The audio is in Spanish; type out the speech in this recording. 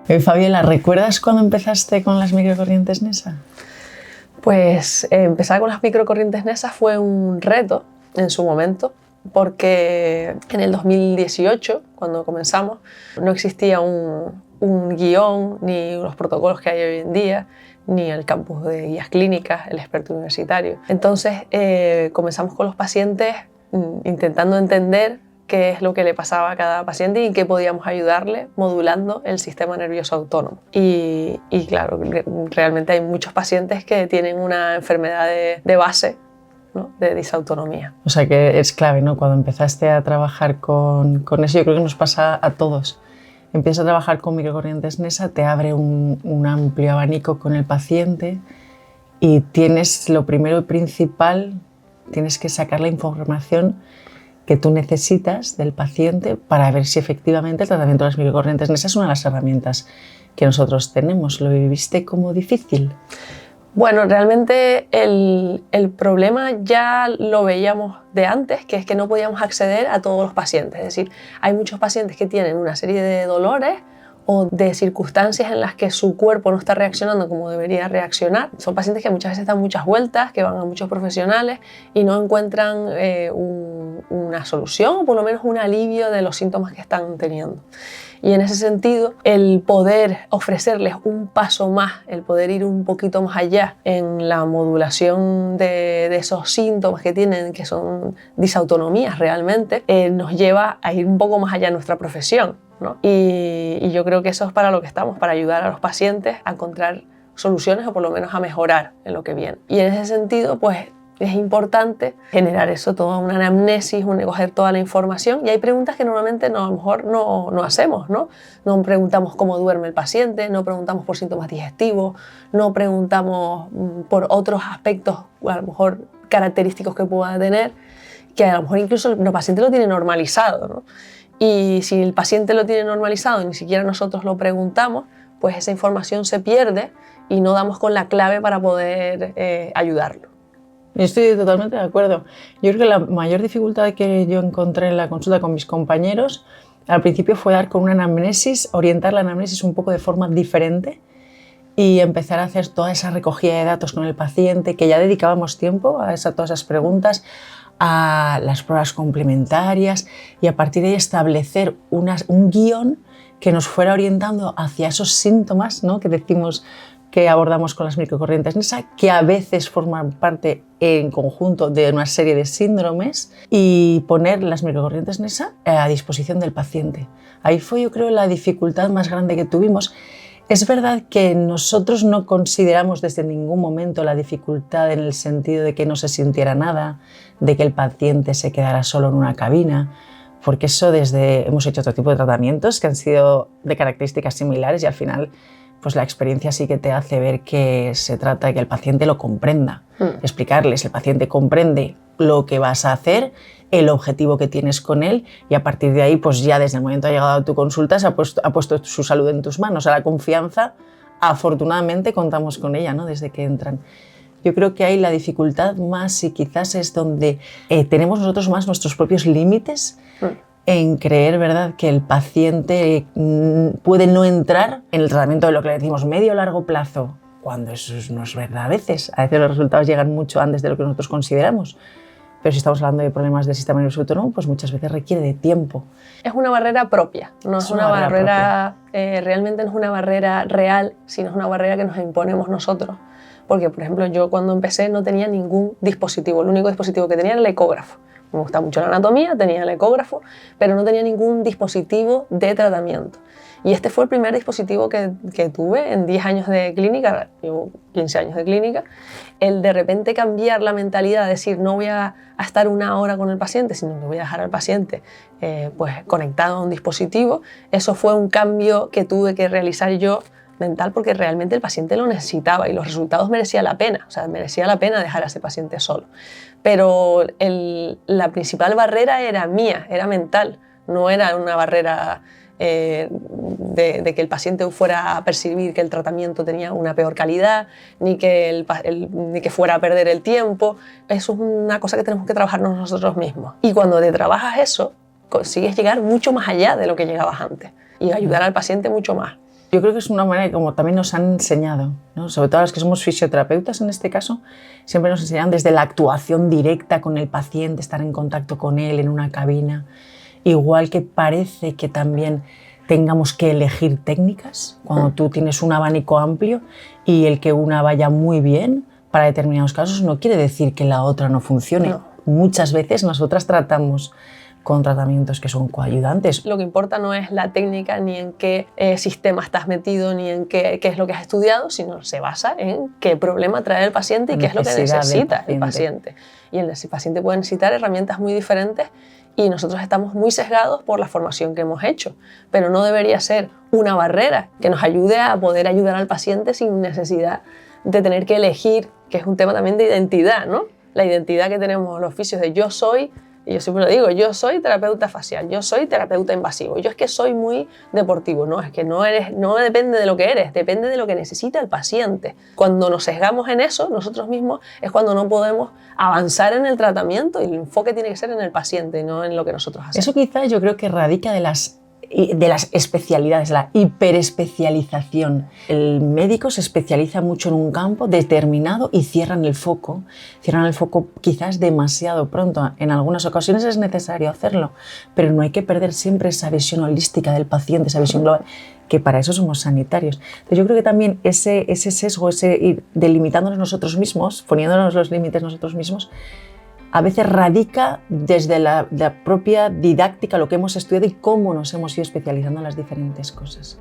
Fabiola, ¿recuerdas cuando empezaste con las microcorrientes NESA? Pues empezar con las microcorrientes NESA fue un reto en su momento, porque en el 2018, cuando comenzamos, no existía un guión, ni los protocolos que hay hoy en día, ni el campus de guías clínicas, el experto universitario. Entonces comenzamos con los pacientes intentando entender qué es lo que le pasaba a cada paciente y en qué podíamos ayudarle modulando el sistema nervioso autónomo. Y claro, realmente hay muchos pacientes que tienen una enfermedad de base, ¿no?, de disautonomía. O sea que es clave, ¿no? Cuando empezaste a trabajar con eso, yo creo que nos pasa a todos. Empiezas a trabajar con microcorrientes NESA, te abre un amplio abanico con el paciente y tienes lo primero y principal, tienes que sacar la información que tú necesitas del paciente para ver si efectivamente el tratamiento de las microcorrientes NESA es una de las herramientas que nosotros tenemos. ¿Lo viviste como difícil? Bueno, realmente el problema ya lo veíamos de antes, que es que no podíamos acceder a todos los pacientes. Es decir, hay muchos pacientes que tienen una serie de dolores o de circunstancias en las que su cuerpo no está reaccionando como debería reaccionar. Son pacientes que muchas veces dan muchas vueltas, que van a muchos profesionales y no encuentran una solución o por lo menos un alivio de los síntomas que están teniendo. Y en ese sentido, el poder ofrecerles un paso más, el poder ir un poquito más allá en la modulación de esos síntomas que tienen, que son disautonomías realmente, nos lleva a ir un poco más allá en nuestra profesión, ¿no? Y yo creo que eso es para lo que estamos, para ayudar a los pacientes a encontrar soluciones o por lo menos a mejorar en lo que viene. Y en ese sentido, pues es importante generar eso, toda una anamnesis, coger toda la información, y hay preguntas que normalmente a lo mejor no hacemos, ¿no? No preguntamos cómo duerme el paciente, no preguntamos por síntomas digestivos, no preguntamos por otros aspectos, a lo mejor característicos que pueda tener, que a lo mejor incluso el paciente lo tiene normalizado, ¿no? Y si el paciente lo tiene normalizado y ni siquiera nosotros lo preguntamos, pues esa información se pierde y no damos con la clave para poder ayudarlo. Yo estoy totalmente de acuerdo. Yo creo que la mayor dificultad que yo encontré en la consulta con mis compañeros al principio fue dar con una anamnesis, orientar la anamnesis un poco de forma diferente y empezar a hacer toda esa recogida de datos con el paciente, que ya dedicábamos tiempo a todas esas preguntas, a las pruebas complementarias, y a partir de ahí establecer un guión que nos fuera orientando hacia esos síntomas, ¿no?, que decimos que abordamos con las microcorrientes NESA, que a veces forman parte en conjunto de una serie de síndromes, y poner las microcorrientes NESA a disposición del paciente. Ahí fue, yo creo, la dificultad más grande que tuvimos. Es verdad que nosotros no consideramos desde ningún momento la dificultad en el sentido de que no se sintiera nada, de que el paciente se quedara solo en una cabina, porque eso hemos hecho otro tipo de tratamientos que han sido de características similares y al final pues la experiencia sí que te hace ver que se trata de que el paciente lo comprenda, explicarles, el paciente comprende lo que vas a hacer, el objetivo que tienes con él, y a partir de ahí, pues ya desde el momento que ha llegado a tu consulta, ha puesto su salud en tus manos. A la confianza, afortunadamente, contamos con ella, ¿no?, desde que entran. Yo creo que hay la dificultad más, y quizás es donde tenemos nosotros más nuestros propios límites, en creer, ¿verdad?, que el paciente puede no entrar en el tratamiento de lo que le decimos medio o largo plazo, cuando eso no es verdad a veces. A veces los resultados llegan mucho antes de lo que nosotros consideramos. Pero si estamos hablando de problemas del sistema nervioso autónomo, pues muchas veces requiere de tiempo. Es una barrera propia, no es una barrera realmente no es una barrera real, sino es una barrera que nos imponemos nosotros. Porque, por ejemplo, yo cuando empecé no tenía ningún dispositivo, el único dispositivo que tenía era el ecógrafo. Me gusta mucho la anatomía, tenía el ecógrafo, pero no tenía ningún dispositivo de tratamiento. Y este fue el primer dispositivo que tuve en 10 años de clínica, llevo 15 años de clínica. El de repente cambiar la mentalidad, decir no voy a estar una hora con el paciente, sino que voy a dejar al paciente pues conectado a un dispositivo, eso fue un cambio que tuve que realizar yo mental, porque realmente el paciente lo necesitaba y los resultados merecía la pena, o sea, merecía la pena dejar a ese paciente solo. Pero la principal barrera era mía, era mental, no era una barrera de que el paciente fuera a percibir que el tratamiento tenía una peor calidad, ni que fuera a perder el tiempo. Eso es una cosa que tenemos que trabajarnos nosotros mismos. Y cuando te trabajas eso, consigues llegar mucho más allá de lo que llegabas antes y ayudar al paciente mucho más. Yo creo que es una manera como también nos han enseñado, ¿no? Sobre todo los que somos fisioterapeutas en este caso, siempre nos enseñan desde la actuación directa con el paciente, estar en contacto con él en una cabina, igual que parece que también tengamos que elegir técnicas cuando tú tienes un abanico amplio y el que una vaya muy bien para determinados casos no quiere decir que la otra no funcione. No. Muchas veces nosotras tratamos con tratamientos que son coayudantes. Lo que importa no es la técnica, ni en qué sistema estás metido, ni en qué es lo que has estudiado, sino se basa en qué problema trae el paciente y qué es lo que necesita el paciente. Y el paciente puede necesitar herramientas muy diferentes y nosotros estamos muy sesgados por la formación que hemos hecho, pero no debería ser una barrera que nos ayude a poder ayudar al paciente sin necesidad de tener que elegir, que es un tema también de identidad, ¿no? La identidad que tenemos los fisios de yo soy. Y yo siempre lo digo, yo soy terapeuta facial, yo soy terapeuta invasivo, yo es que soy muy deportivo. No, es que no depende de lo que eres, depende de lo que necesita el paciente. Cuando nos sesgamos en eso, nosotros mismos, es cuando no podemos avanzar en el tratamiento y el enfoque tiene que ser en el paciente, no en lo que nosotros hacemos. Eso quizás yo creo que radica de las especialidades, la hiperespecialización. El médico se especializa mucho en un campo determinado y cierran el foco quizás demasiado pronto. En algunas ocasiones es necesario hacerlo, pero no hay que perder siempre esa visión holística del paciente, esa visión global, que para eso somos sanitarios. Entonces yo creo que también ese sesgo, ese ir delimitándonos nosotros mismos, poniéndonos los límites nosotros mismos, a veces radica desde la propia didáctica, lo que hemos estudiado y cómo nos hemos ido especializando en las diferentes cosas.